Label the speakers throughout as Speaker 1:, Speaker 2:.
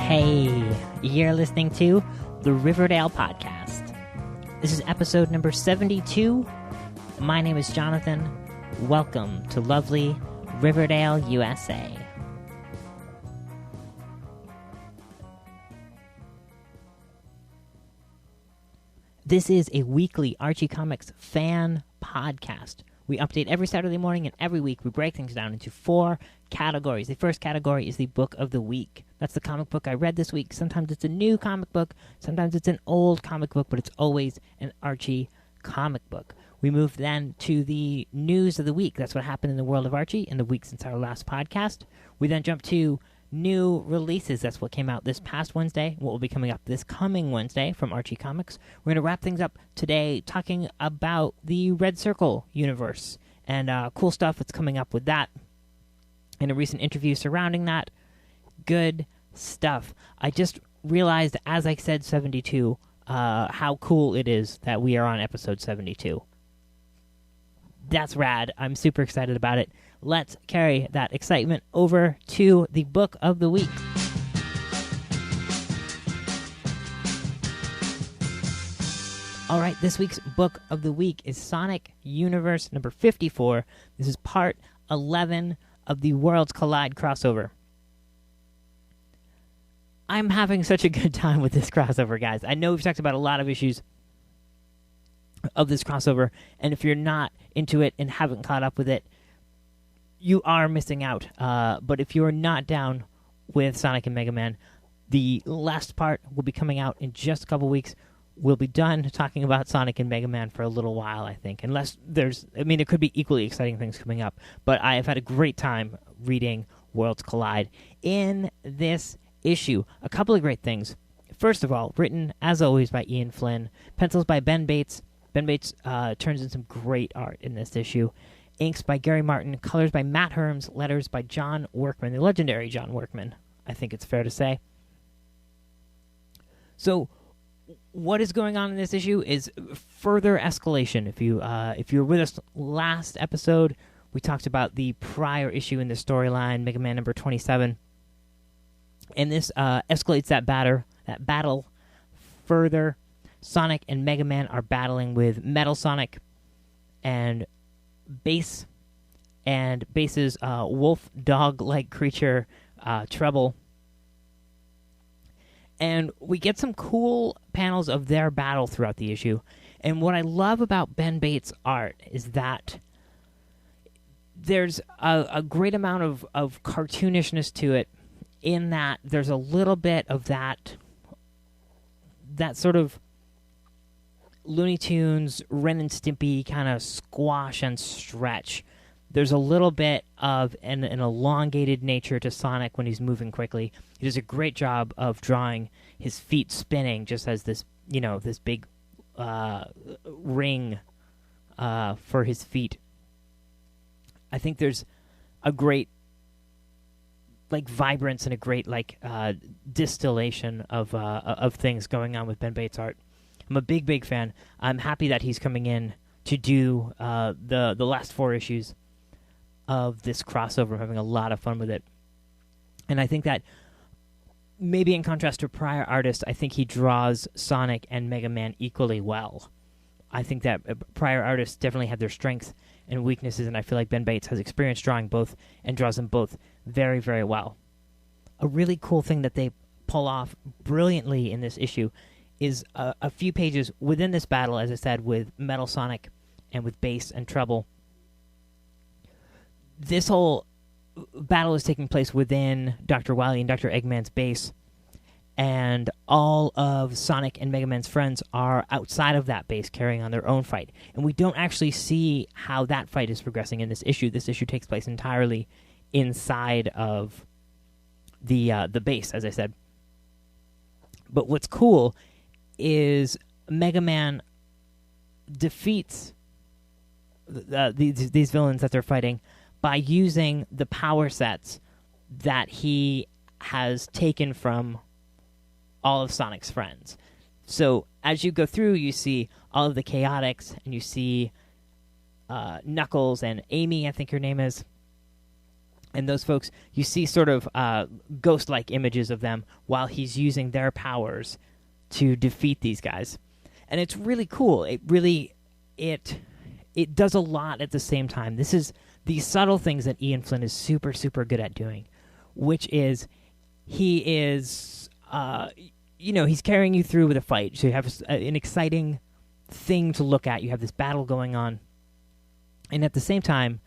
Speaker 1: Hey, you're listening to the Riverdale podcast. This is episode number 72. My name is Jonathan. Welcome to lovely Riverdale, USA. This is a weekly Archie Comics fan podcast. We update every Saturday morning, and every week we break things down into 4 categories. The first category is the book of the week. That's the comic book I read this week. Sometimes it's a new comic book, sometimes it's an old comic book, but it's always an Archie comic book. We move then to the news of the week. That's what happened in the world of Archie in the week since our last podcast. We then jump to new releases. That's what came out this past Wednesday, what will be coming up this coming Wednesday from Archie Comics. We're going to wrap things up today talking about the Red Circle universe and cool stuff that's coming up with that and a recent interview surrounding that. Good stuff. I just realized, as I said 72, how cool it is that we are on episode 72. That's rad. I'm super excited about it. Let's carry that excitement over to the book of the week. All right, this week's book of the week is Sonic Universe number 54. This is part 11 of the Worlds Collide crossover. I'm having such a good time with this crossover, guys. I know we've talked about a lot of issues of this crossover, and if you're not into it and haven't caught up with it, you are missing out. But if you are not down with Sonic and Mega Man, the last part will be coming out in just a couple weeks. We'll be done talking about Sonic and Mega Man for a little while, I think. Unless there could be equally exciting things coming up. But I have had a great time reading Worlds Collide in this issue. A couple of great things. First of all, written, as always, by Ian Flynn. Pencils by Ben Bates. Ben Bates turns in some great art in this issue. Inks by Gary Martin, colors by Matt Herms, letters by John Workman, the legendary John Workman, I think it's fair to say. So, what is going on in this issue is further escalation. If you were with us last episode, we talked about the prior issue in the storyline, Mega Man number 27, and this escalates that battle further. Sonic and Mega Man are battling with Metal Sonic and Bass, and Bass's wolf dog-like creature, Treble. And we get some cool panels of their battle throughout the issue. And what I love about Ben Bates' art is that there's a great amount of cartoonishness to it, in that there's a little bit of that sort of Looney Tunes, Ren and Stimpy kind of squash and stretch. There's a little bit of an elongated nature to Sonic when he's moving quickly. He does a great job of drawing his feet spinning, just as this big ring for his feet. I think there's a great vibrance and a great distillation of things going on with Ben Bates' art. I'm a big fan. I'm happy that he's coming in to do the last 4 issues of this crossover. I'm having a lot of fun with it. And I think that, maybe in contrast to prior artists, I think he draws Sonic and Mega Man equally well. I think that prior artists definitely have their strengths and weaknesses, and I feel like Ben Bates has experience drawing both and draws them both very, very well. A really cool thing that they pull off brilliantly in this issue is a few pages within this battle, as I said, with Metal Sonic and with Bass and Treble. This whole battle is taking place within Dr. Wily and Dr. Eggman's base, and all of Sonic and Mega Man's friends are outside of that base carrying on their own fight. And we don't actually see how that fight is progressing in this issue. This issue takes place entirely inside of the base, as I said. But what's cool is Mega Man defeats these villains that they're fighting by using the power sets that he has taken from all of Sonic's friends. So as you go through, you see all of the Chaotix, and you see Knuckles and Amy, I think her name is, And those folks, you see sort of ghost-like images of them while he's using their powers to defeat these guys. And it's really cool. It does a lot at the same time. This is these subtle things that Ian Flynn is super, super good at doing, which is he is, he's carrying you through with a fight. So you have an exciting thing to look at. You have this battle going on. And at the same time,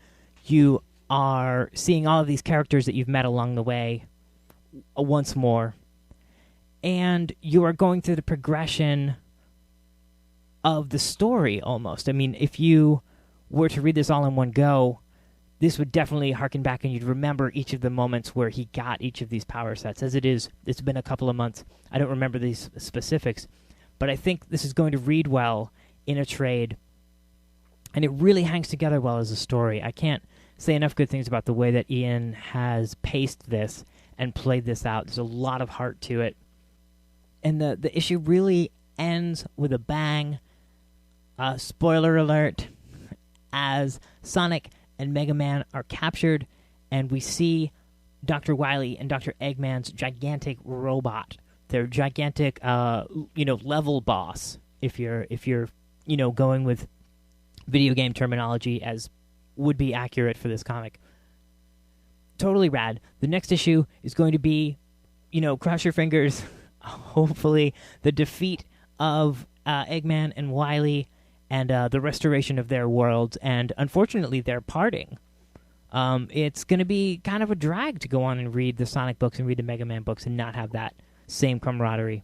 Speaker 1: you are seeing all of these characters that you've met along the way once more. And you are going through the progression of the story almost. I mean, if you were to read this all in one go, this would definitely harken back and you'd remember each of the moments where he got each of these power sets. As it is, it's been a couple of months. I don't remember these specifics, but I think this is going to read well in a trade, and it really hangs together well as a story. I can't say enough good things about the way that Ian has paced this and played this out. There's a lot of heart to it. And the issue really ends with a bang. Spoiler alert, as Sonic and Mega Man are captured, and we see Dr. Wily and Dr. Eggman's gigantic robot, their gigantic, level boss, if you're going with video game terminology as would be accurate for this comic. Totally rad. The next issue is going to be, cross your fingers, hopefully the defeat of Eggman and Wily and the restoration of their worlds, and unfortunately their parting. It's going to be kind of a drag to go on and read the Sonic books and read the Mega Man books and not have that same camaraderie.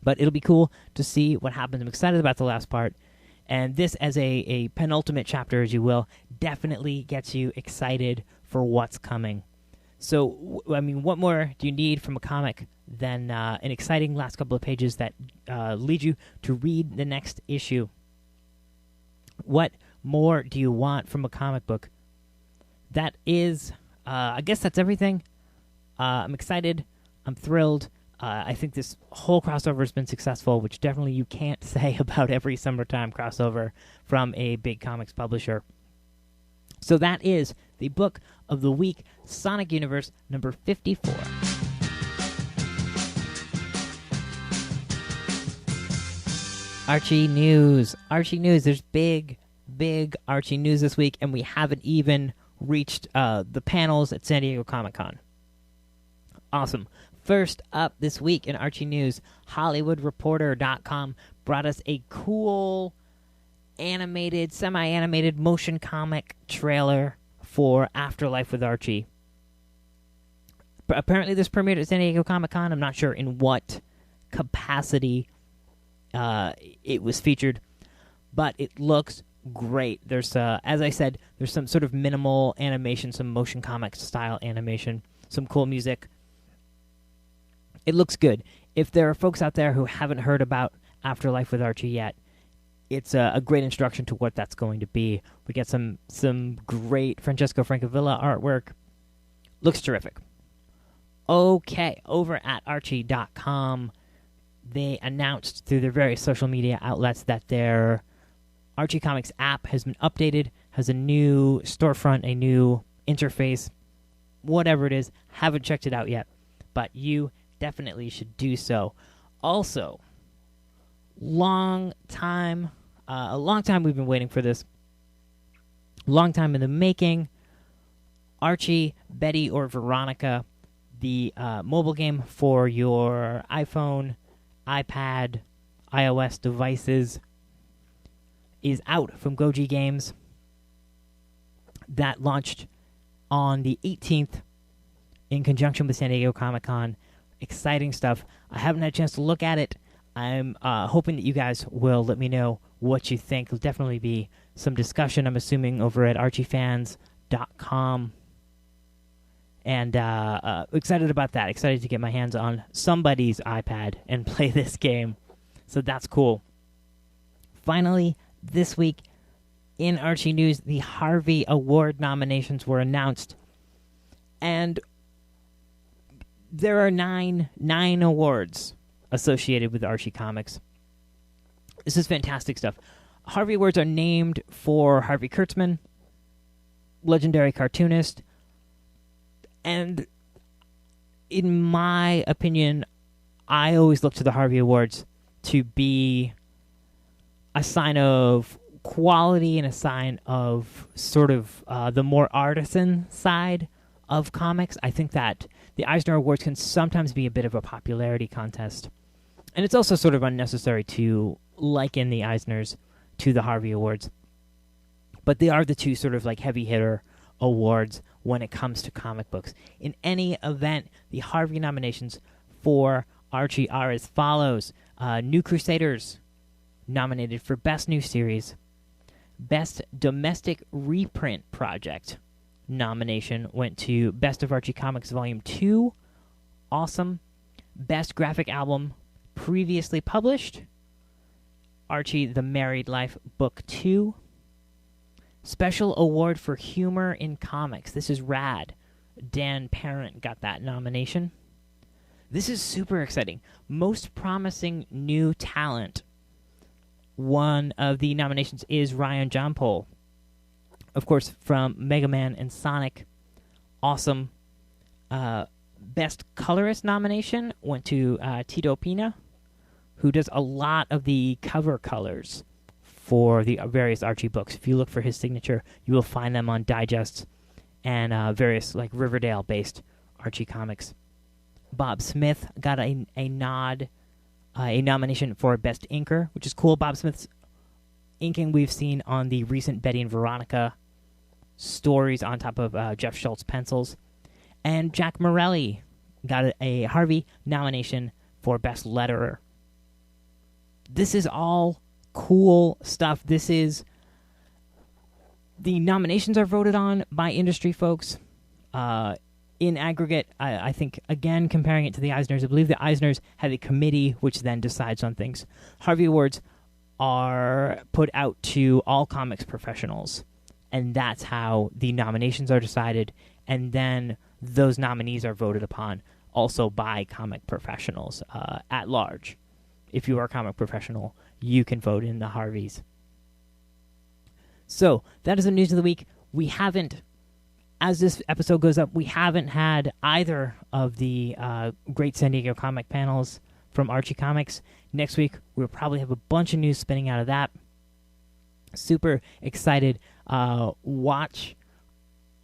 Speaker 1: But it'll be cool to see what happens. I'm excited about the last part. And this, as a penultimate chapter, as you will, definitely gets you excited for what's coming. So, what more do you need from a comic than an exciting last couple of pages that lead you to read the next issue? What more do you want from a comic book? That is, I guess that's everything. I'm excited. I'm thrilled. I think this whole crossover has been successful, which definitely you can't say about every summertime crossover from a big comics publisher. So that is the book of the week, Sonic Universe number 54. Archie news. There's big Archie news this week, and we haven't even reached the panels at San Diego Comic-Con. Awesome. First up this week in Archie news, HollywoodReporter.com brought us a cool animated, semi-animated motion comic trailer for Afterlife with Archie. Apparently this premiered at San Diego Comic-Con. I'm not sure in what capacity it was featured, but it looks great. There's, as I said, there's some sort of minimal animation, some motion comic style animation, some cool music. It looks good. If there are folks out there who haven't heard about Afterlife with Archie yet, it's a great introduction to what that's going to be. We get some great Francesco Francavilla artwork. Looks terrific. Okay, over at Archie.com, they announced through their various social media outlets that their Archie Comics app has been updated, has a new storefront, a new interface, whatever it is. Haven't checked it out yet, but you definitely should do so. Also, a long time we've been waiting for this. Long time in the making. Archie, Betty, or Veronica, the mobile game for your iPhone, iPad, iOS devices, is out from Goji Games. That launched on the 18th in conjunction with San Diego Comic-Con. Exciting stuff. I haven't had a chance to look at it. I'm hoping that you guys will let me know what you think. There'll definitely be some discussion, I'm assuming, over at archiefans.com. And excited about that. Excited to get my hands on somebody's iPad and play this game. So that's cool. Finally, this week in Archie News, the Harvey Award nominations were announced. And there are nine awards associated with Archie Comics. This is fantastic stuff. Harvey Awards are named for Harvey Kurtzman, legendary cartoonist, And in my opinion, I always look to the Harvey Awards to be a sign of quality and a sign of sort of the more artisan side of comics. I think that the Eisner Awards can sometimes be a bit of a popularity contest. And it's also sort of unnecessary to liken the Eisners to the Harvey Awards. But they are the two sort of like heavy hitter awards when it comes to comic books. In any event, the Harvey nominations for Archie are as follows. New Crusaders, nominated for Best New Series. Best Domestic Reprint Project nomination went to Best of Archie Comics Volume 2. Awesome. Best Graphic Album previously published. Archie the Married Life Book 2. Special Award for Humor in Comics. This is rad. Dan Parent got that nomination. This is super exciting. Most Promising New Talent. One of the nominations is Ryan Johnpole. Of course, from Mega Man and Sonic. Awesome. Best Colorist nomination went to Tito Pina, who does a lot of the cover colors for the various Archie books. If you look for his signature, you will find them on digests and various like Riverdale-based Archie comics. Bob Smith got a nod, a nomination for Best Inker, which is cool. Bob Smith's inking we've seen on the recent Betty and Veronica stories on top of Jeff Schultz pencils. And Jack Morelli got a Harvey nomination for Best Letterer. This is all cool stuff. This is... The nominations are voted on by industry folks. In aggregate, I think, again, comparing it to the Eisners, I believe the Eisners have a committee which then decides on things. Harvey Awards are put out to all comics professionals, and that's how the nominations are decided, and then those nominees are voted upon also by comic professionals at large. If you are a comic professional, you can vote in the Harveys. So, that is the news of the week. We haven't, as this episode goes up, we haven't had either of the great San Diego comic panels from Archie Comics. Next week, we'll probably have a bunch of news spinning out of that. Super excited. Watch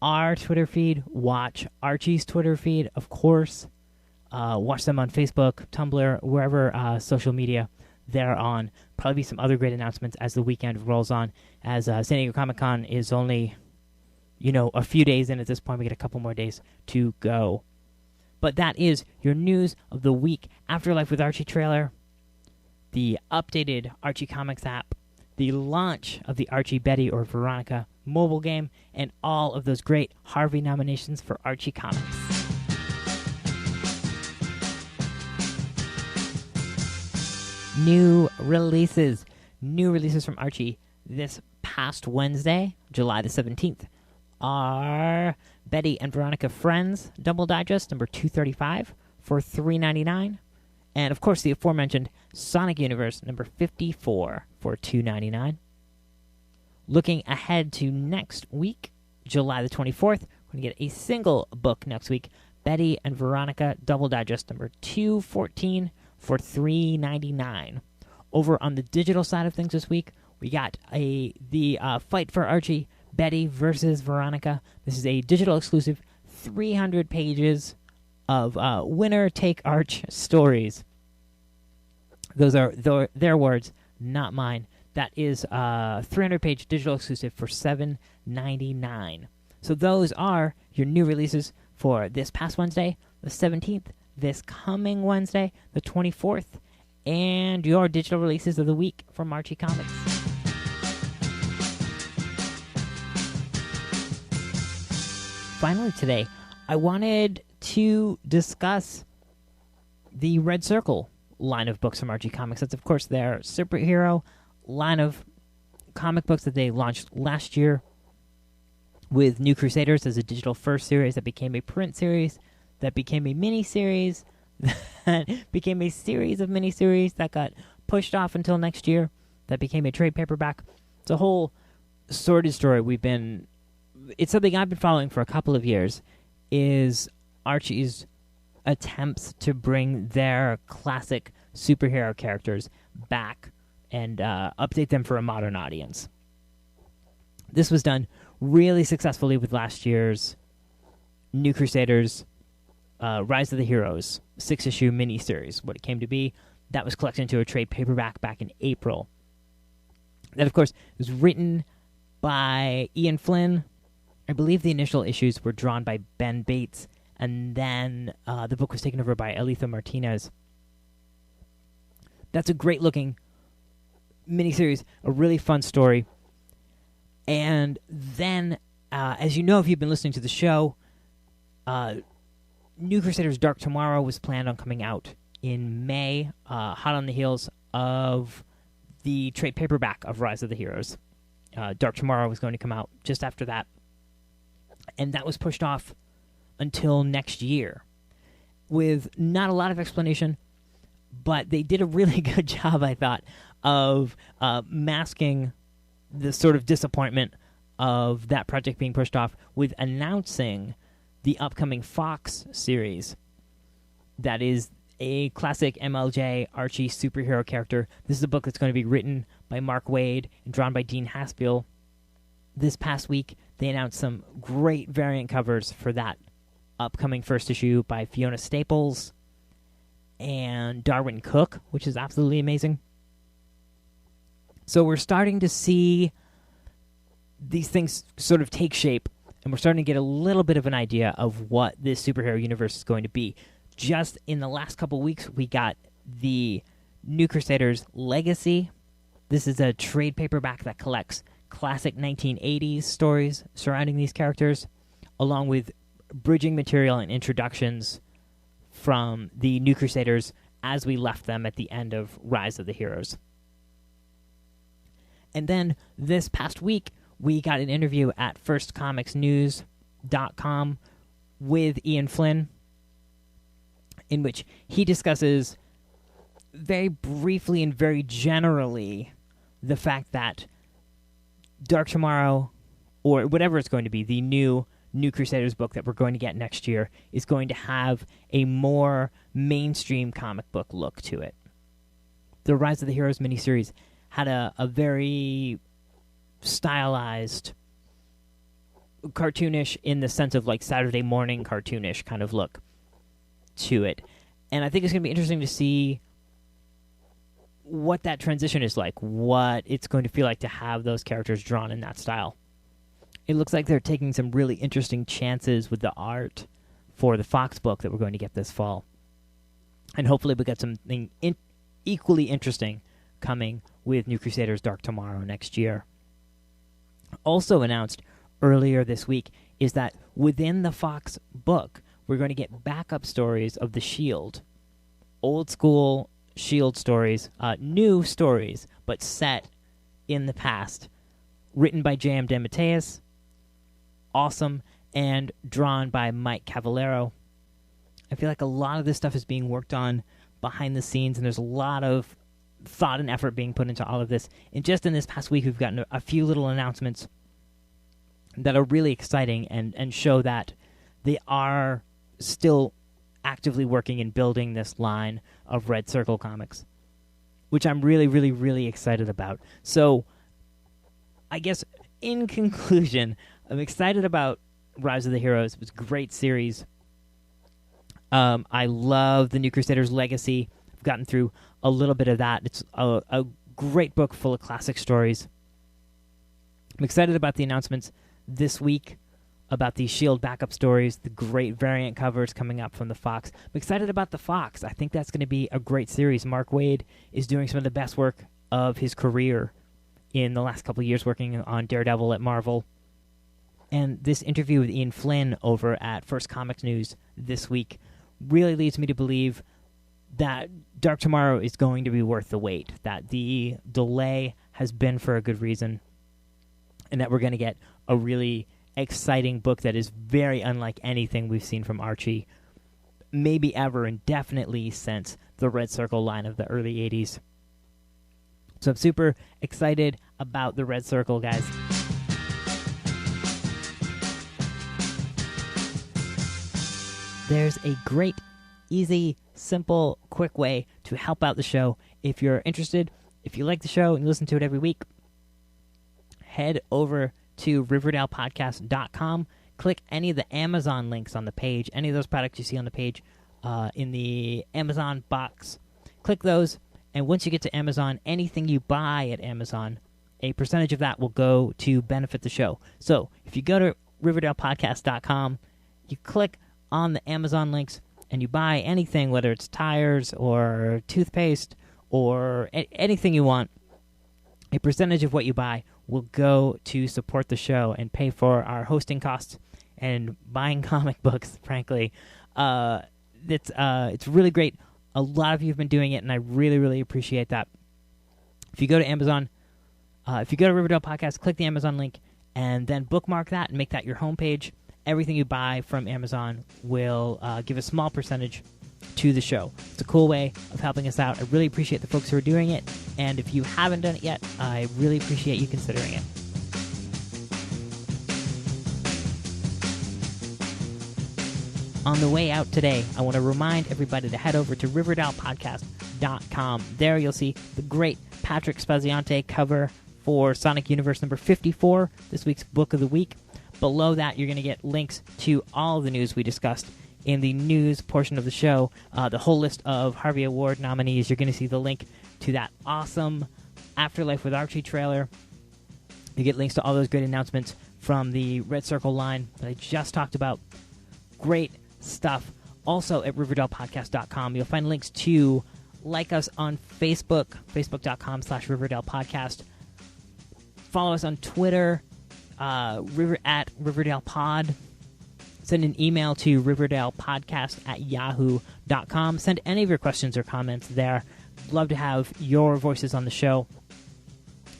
Speaker 1: our Twitter feed. Watch Archie's Twitter feed, of course. Watch them on Facebook, Tumblr, wherever social media they're on. Probably some other great announcements as the weekend rolls on. As San Diego Comic-Con is only, a few days in at this point. We get a couple more days to go. But that is your news of the week. Afterlife with Archie trailer, the updated Archie Comics app, the launch of the Archie, Betty, or Veronica mobile game, and all of those great Harvey nominations for Archie Comics. New releases from Archie this past Wednesday, July the 17th, are Betty and Veronica Friends Double Digest number 235 for $3.99, and of course the aforementioned Sonic Universe number 54 for $2.99. Looking ahead to next week, July the 24th, we're going to get a single book next week, Betty and Veronica Double Digest number 214 for $3.99. Over on the digital side of things this week, we got the Fight for Archie, Betty versus Veronica. This is a digital exclusive, 300 pages of winner-take-Arch stories. Those are their words, not mine. That is 300-page digital exclusive for $7.99. So those are your new releases for this past Wednesday, the 17th, this coming Wednesday, the 24th, and your digital releases of the week from Archie Comics. Finally today, I wanted to discuss the Red Circle line of books from Archie Comics. That's, of course, their superhero line of comic books that they launched last year with New Crusaders as a digital first series that became a print series, that became a mini-series, that became a series of mini-series that got pushed off until next year, that became a trade paperback. It's a whole sordid story. It's something I've been following for a couple of years, is Archie's attempts to bring their classic superhero characters back and update them for a modern audience. This was done really successfully with last year's New Crusaders Rise of the Heroes 6-issue miniseries. What it came to be, that was collected into a trade paperback back in April. That, of course, was written by Ian Flynn. I believe the initial issues were drawn by Ben Bates, and then the book was taken over by Elitha Martinez. That's a great-looking miniseries, a really fun story. And then, as you know, if you've been listening to the show, New Crusaders Dark Tomorrow was planned on coming out in May, hot on the heels of the trade paperback of Rise of the Heroes. Dark Tomorrow was going to come out just after that. And that was pushed off until next year with not a lot of explanation, but they did a really good job, I thought, of masking the sort of disappointment of that project being pushed off with announcing the upcoming Fox series that is a classic MLJ Archie superhero character. This is a book that's going to be written by Mark Waid and drawn by Dean Haspiel. This past week, they announced some great variant covers for that upcoming first issue by Fiona Staples and Darwin Cook, which is absolutely amazing. So we're starting to see these things sort of take shape, and we're starting to get a little bit of an idea of what this superhero universe is going to be. Just in the last couple weeks, we got the New Crusaders Legacy. This is a trade paperback that collects classic 1980s stories surrounding these characters, along with bridging material and introductions from the New Crusaders as we left them at the end of Rise of the Heroes. And then this past week, we got an interview at firstcomicsnews.com with Ian Flynn, in which he discusses very briefly and very generally the fact that Dark Tomorrow, or whatever it's going to be, the New Crusaders book that we're going to get next year, is going to have a more mainstream comic book look to it. The Rise of the Heroes miniseries had a very stylized, cartoonish, in the sense of like Saturday morning cartoonish kind of look to it. And I think it's going to be interesting to see what that transition is like, what it's going to feel like to have those characters drawn in that style. It looks like they're taking some really interesting chances with the art for the Fox book that we're going to get this fall. And hopefully we get something equally interesting coming with New Crusaders Dark Tomorrow next year. Also announced earlier this week is that within the Fox book, we're going to get backup stories of the S.H.I.E.L.D. Old school S.H.I.E.L.D. stories, new stories, but set in the past. Written by J.M. DeMatteis, awesome, and drawn by Mike Cavallero. I feel like a lot of this stuff is being worked on behind the scenes, and there's a lot of thought and effort being put into all of this. And just in this past week, we've gotten a few little announcements that are really exciting and show that they are still actively working and building this line of Red Circle comics, which I'm really, really, really excited about. So I guess in conclusion, I'm excited about Rise of the Heroes. It was a great series. I love the New Crusaders Legacy. I've gotten through a little bit of that. It's a great book full of classic stories. I'm excited about the announcements this week about the S.H.I.E.L.D. backup stories, the great variant covers coming up from the Fox. I'm excited about the Fox. I think that's going to be a great series. Mark Waid is doing some of the best work of his career in the last couple of years working on Daredevil at Marvel. And this interview with Ian Flynn over at First Comics News this week really leads me to believe that Dark Tomorrow is going to be worth the wait, that the delay has been for a good reason, and that we're going to get a really exciting book that is very unlike anything we've seen from Archie, maybe ever, and definitely since the Red Circle line of the early 80s. So I'm super excited about the Red Circle, guys. there's a great, easy, simple, quick way to help out the show. If you're interested, if you like the show and you listen to it every week, head over to RiverdalePodcast.com. Click any of the Amazon links on the page, any of those products you see on the page in the Amazon box. Click those, and once you get to Amazon, anything you buy at Amazon, a percentage of that will go to benefit the show. So if you go to RiverdalePodcast.com, you click on the Amazon links, and you buy anything, whether it's tires or toothpaste or anything you want, a percentage of what you buy will go to support the show and pay for our hosting costs and buying comic books, frankly. It's really great. A lot of you have been doing it, and I really, really appreciate that. If you go to Amazon, if you go to Riverdale Podcast, click the Amazon link, and then bookmark that and make that your homepage. Everything you buy from Amazon will give a small percentage to the show. It's a cool way of helping us out. I really appreciate the folks who are doing it, and if you haven't done it yet, I really appreciate you considering it. On the way out today, I want to remind everybody to head over to RiverdalePodcast.com. There you'll see the great Patrick Spaziante cover for Sonic Universe number 54, this week's Book of the Week. Below that, you're going to get links to all of the news we discussed in the news portion of the show, the whole list of Harvey Award nominees. You're going to see the link to that awesome Afterlife with Archie trailer. You get links to all those great announcements from the Red Circle line that I just talked about. Great stuff. Also at RiverdalePodcast.com, you'll find links to like us on Facebook, Facebook.com/RiverdalePodcast. Follow us on Twitter, at RiverdalePod. Send an email to RiverdalePodcast@yahoo.com. Send any of your questions or comments there. Love to have your voices on the show.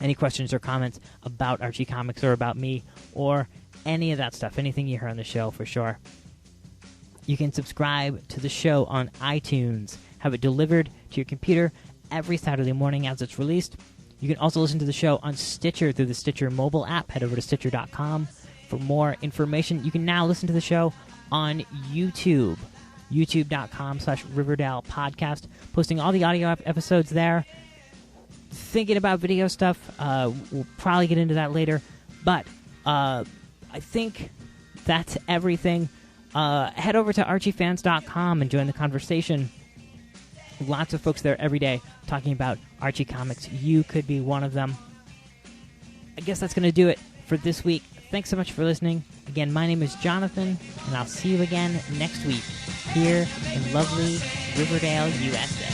Speaker 1: Any questions or comments about Archie Comics or about me or any of that stuff, anything you hear on the show for sure. You can subscribe to the show on iTunes, have it delivered to your computer every Saturday morning as it's released. You can also listen to the show on Stitcher through the Stitcher mobile app. Head over to Stitcher.com for more information. You can now listen to the show on YouTube, youtube.com/Riverdale Podcast, posting all the audio episodes there. Thinking about video stuff. We'll probably get into that later. But I think that's everything. Head over to ArchieFans.com and join the conversation. Lots of folks there every day talking about Archie Comics. You could be one of them. I guess that's going to do it for this week. Thanks so much for listening. Again, my name is Jonathan, and I'll see you again next week here in lovely Riverdale, USA.